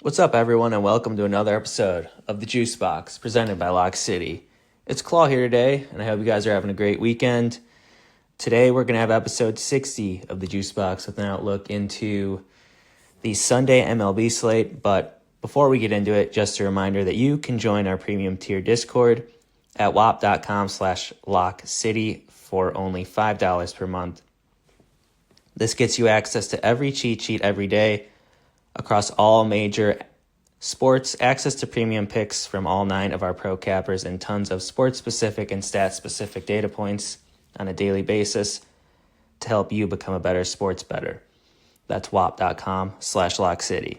What's up, everyone, and welcome to another episode of the JuiceBox presented by Lock City. It's Claw here today, and I hope you guys are having a great weekend. Today, we're going to have episode 60 of the JuiceBox with an outlook into the Sunday MLB slate. But before we get into it, just a reminder that you can join our premium tier Discord at wop.com/lockcity for only $5 per month. This gets you access to every cheat sheet every day across all major sports, access to premium picks from all 9 of our pro cappers, and tons of sports-specific and stat-specific data points on a daily basis to help you become a better sports bettor. That's wop.com/lockcity.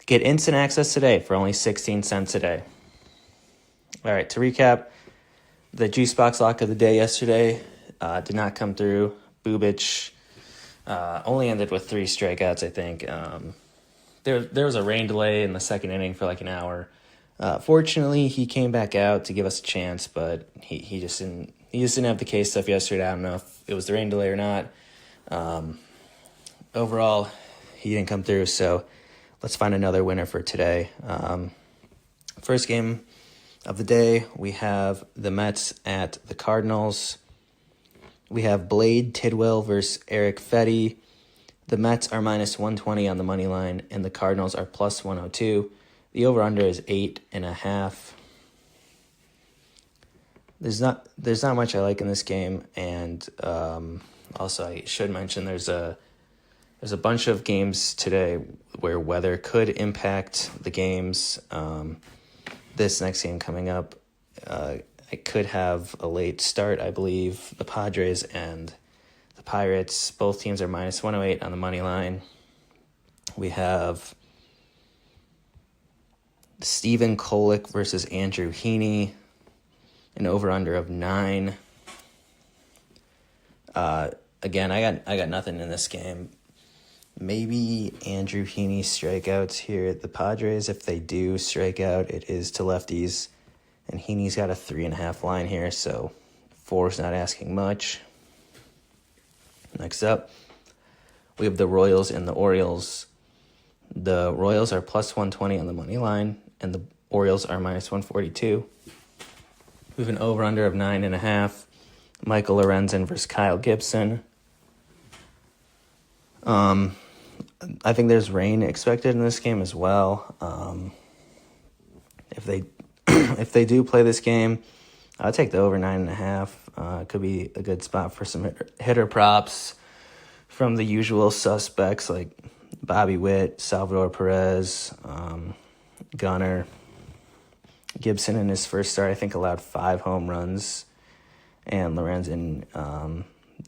Get instant access today for only 16 cents a day. All right, to recap, the JuiceBox lock of the day yesterday did not come through. Bubic only ended with 3 strikeouts, I think. There was a rain delay in the second inning for like an hour. Fortunately, he came back out to give us a chance, but he just didn't have the K stuff yesterday. I don't know if it was the rain delay or not. Overall, he didn't come through, so let's find another winner for today. First game of the day, we have the Mets at the Cardinals. We have Blade Tidwell versus Eric Fetty. The Mets are minus 120 on the money line, and the Cardinals are plus 102. The over-under is 8.5. There's not much I like in this game, and also I should mention there's a bunch of games today where weather could impact the games. This next game coming up, I could have a late start, I believe. The Padres and the Pirates, both teams are minus 108 on the money line. We have Stephen Kolek versus Andrew Heaney, an over-under of 9. Again, I got nothing in this game. Maybe Andrew Heaney strikeouts here at the Padres. If they do strike out, it is to lefties. And Heaney's got a 3.5 line here, so 4 is not asking much. Next up, we have the Royals and the Orioles. The Royals are plus 120 on the money line, and the Orioles are minus 142. We have an over-under of 9.5. Michael Lorenzen versus Kyle Gibson. I think there's rain expected in this game as well. If they do play this game, I'll take the over 9.5. It could be a good spot for some hitter props from the usual suspects like Bobby Witt, Salvador Perez, Gunnar. Gibson in his first start, I think, allowed 5 home runs. And Lorenzen,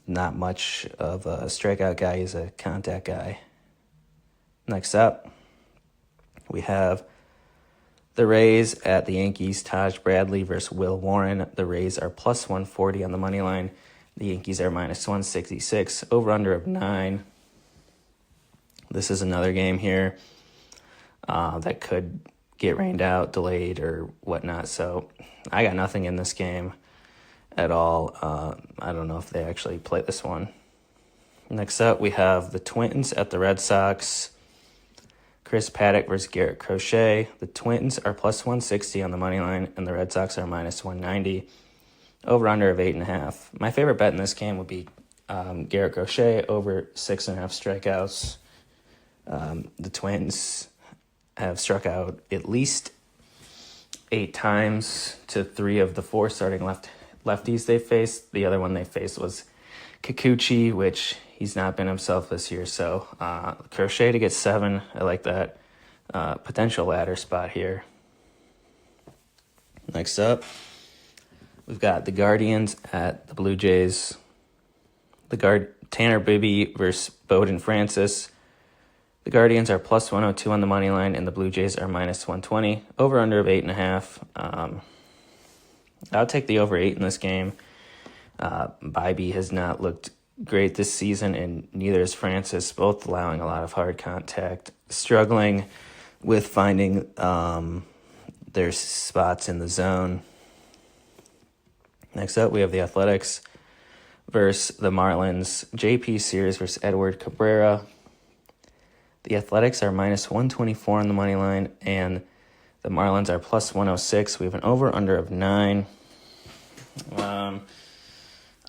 not much of a strikeout guy. He's a contact guy. Next up, we have the Rays at the Yankees. Taj Bradley versus Will Warren. The Rays are plus 140 on the money line. The Yankees are minus 166. Over-under of 9. This is another game here that could get rained out, delayed, or whatnot. So I got nothing in this game at all. I don't know if they actually play this one. Next up, we have the Twins at the Red Sox. Chris Paddock versus Garrett Crochet. The Twins are plus 160 on the money line, and the Red Sox are minus 190. Over-under of 8.5. My favorite bet in this game would be Garrett Crochet over 6.5 strikeouts. The Twins have struck out at least 8 times to 3 of the 4 starting lefties they faced. The other one they faced was Kikuchi, which he's not been himself this year. So Crochet to get 7. I like that potential ladder spot here. Next up, we've got the Guardians at the Blue Jays. Tanner Bibby versus Bowden Francis. The Guardians are plus 102 on the money line, and the Blue Jays are minus 120. Over-under of 8.5. I'll take the over 8 in this game. Bibby has not looked great this season, and neither is Francis, both allowing a lot of hard contact, struggling with finding their spots in the zone. Next up, we have the Athletics versus the Marlins. J.P. Sears versus Edward Cabrera. The Athletics are minus 124 on the money line, and the Marlins are plus 106. We have an over-under of 9.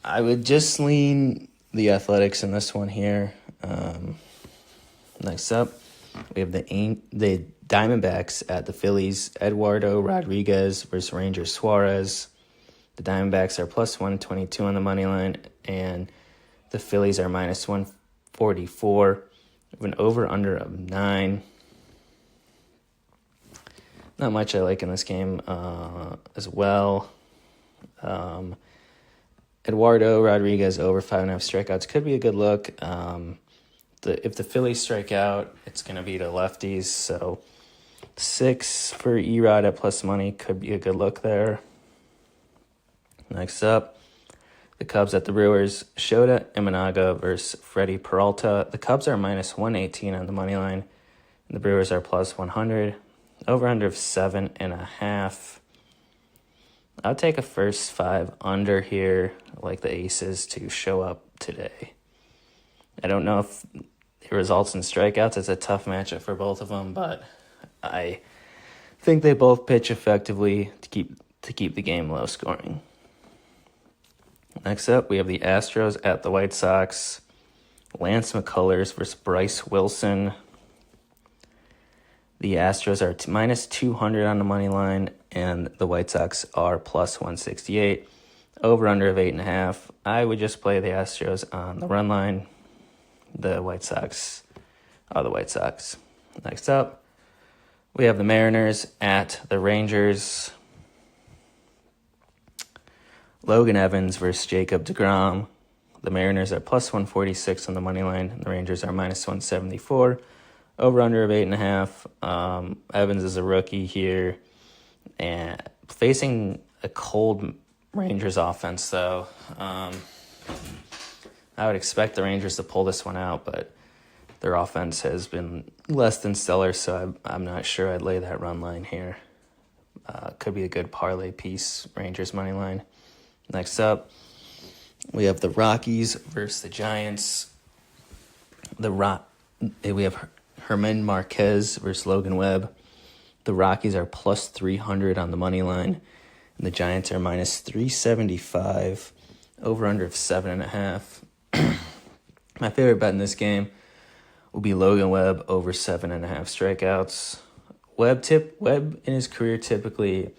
I would just lean the Athletics in this one here. Next up, we have the Diamondbacks at the Phillies. Eduardo Rodriguez versus Ranger Suarez. The Diamondbacks are plus 122 on the money line, and the Phillies are minus 144. We have an over-under of 9. Not much I like in this game as well. Eduardo Rodriguez over 5.5 strikeouts could be a good look. If the Phillies strike out, it's going to be to lefties. So 6 for Erod at plus money could be a good look there. Next up, the Cubs at the Brewers. Shota Imanaga versus Freddie Peralta. The Cubs are minus 118 on the money line, and the Brewers are plus 100. Over-under of 7.5. I'll take a first 5 under here. I like the Aces to show up today. I don't know if it results in strikeouts. It's a tough matchup for both of them, but I think they both pitch effectively to keep the game low scoring. Next up, we have the Astros at the White Sox. Lance McCullers versus Bryce Wilson. The Astros are minus 200 on the money line, and the White Sox are plus 168. Over-under of 8.5. I would just play the Astros on the run line. The White Sox are the White Sox. Next up, we have the Mariners at the Rangers. Logan Evans versus Jacob deGrom. The Mariners are plus 146 on the money line, and the Rangers are minus 174. Over-under of 8.5. Evans is a rookie here, and facing a cold Rangers offense, though. I would expect the Rangers to pull this one out, but their offense has been less than stellar, so I'm not sure I'd lay that run line here. Could be a good parlay piece, Rangers money line. Next up, we have the Rockies versus the Giants. We have Herman Marquez versus Logan Webb. The Rockies are plus 300 on the money line, and the Giants are minus 375. Over-under of 7.5. My favorite bet in this game will be Logan Webb over 7.5 strikeouts. Webb in his career typically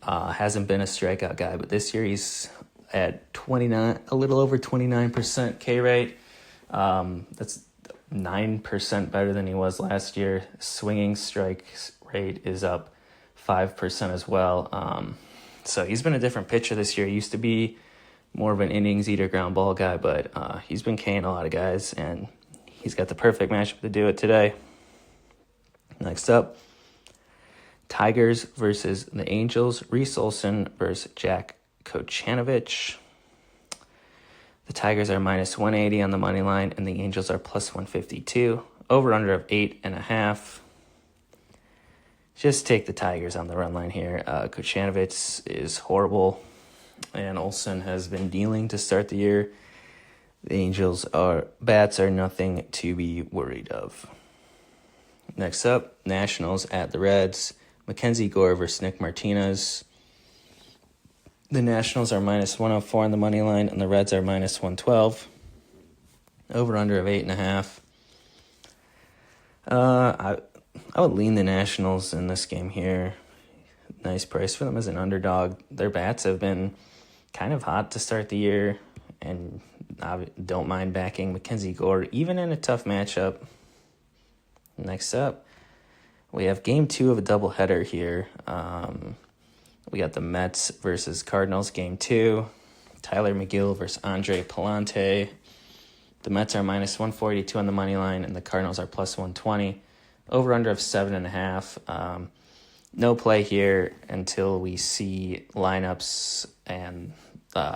hasn't been a strikeout guy, but this year he's at 29, a little over 29% K rate. That's 9% better than he was last year. Swinging strike rate is up 5% as well. So he's been a different pitcher this year. He used to be more of an innings eater, ground ball guy, but he's been K'ing a lot of guys, and he's got the perfect matchup to do it today. Next up, Tigers versus the Angels. Reese Olson versus Jack Kochanovich. The Tigers are minus 180 on the money line, and the Angels are plus 152. Over-under of 8.5. Just take the Tigers on the run line here. Kochanovich is horrible, and Olson has been dealing to start the year. The Angels' bats are nothing to be worried of. Next up, Nationals at the Reds. Mackenzie Gore versus Nick Martinez. The Nationals are minus 104 on the money line, and the Reds are minus 112. Over-under of 8.5. I would lean the Nationals in this game here. Nice price for them as an underdog. Their bats have been kind of hot to start the year, and I don't mind backing Mackenzie Gore, even in a tough matchup. Next up, we have Game 2 of a doubleheader here. We got the Mets versus Cardinals, Game 2. Tyler McGill versus Andre Palante. The Mets are minus 142 on the money line, and the Cardinals are plus 120. Over-under of 7.5. No play here until we see lineups and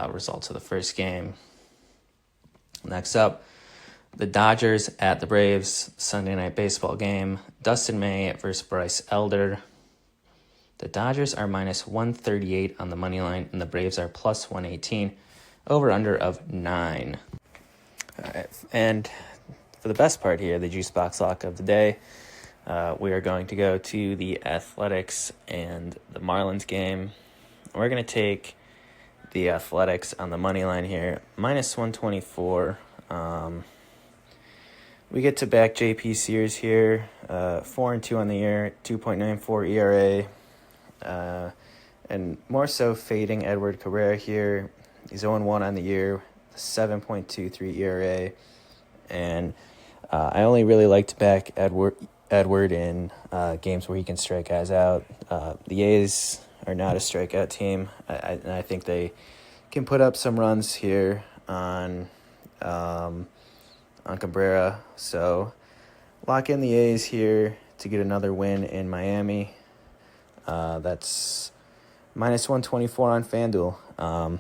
results of the first game. Next up, the Dodgers at the Braves, Sunday Night Baseball game. Dustin May versus Bryce Elder. The Dodgers are minus 138 on the money line, and the Braves are plus 118. Over-under of 9. All right. And for the best part here, the JuiceBox lock of the day, we are going to go to the Athletics and the Marlins game. We're going to take the Athletics on the money line here, minus 124. We get to back JP Sears here, 4-2 on the year, 2.94 ERA, and more so fading Edward Cabrera here. He's 0-1 on the year, 7.23 ERA, and I only really like to back Edward in games where he can strike guys out. The A's are not a strikeout team, and I think they can put up some runs here on Cabrera. So lock in the A's here to get another win in Miami. That's minus 124 on FanDuel.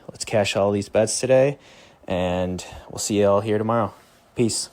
Let's cash all these bets today, and we'll see you all here tomorrow. Peace.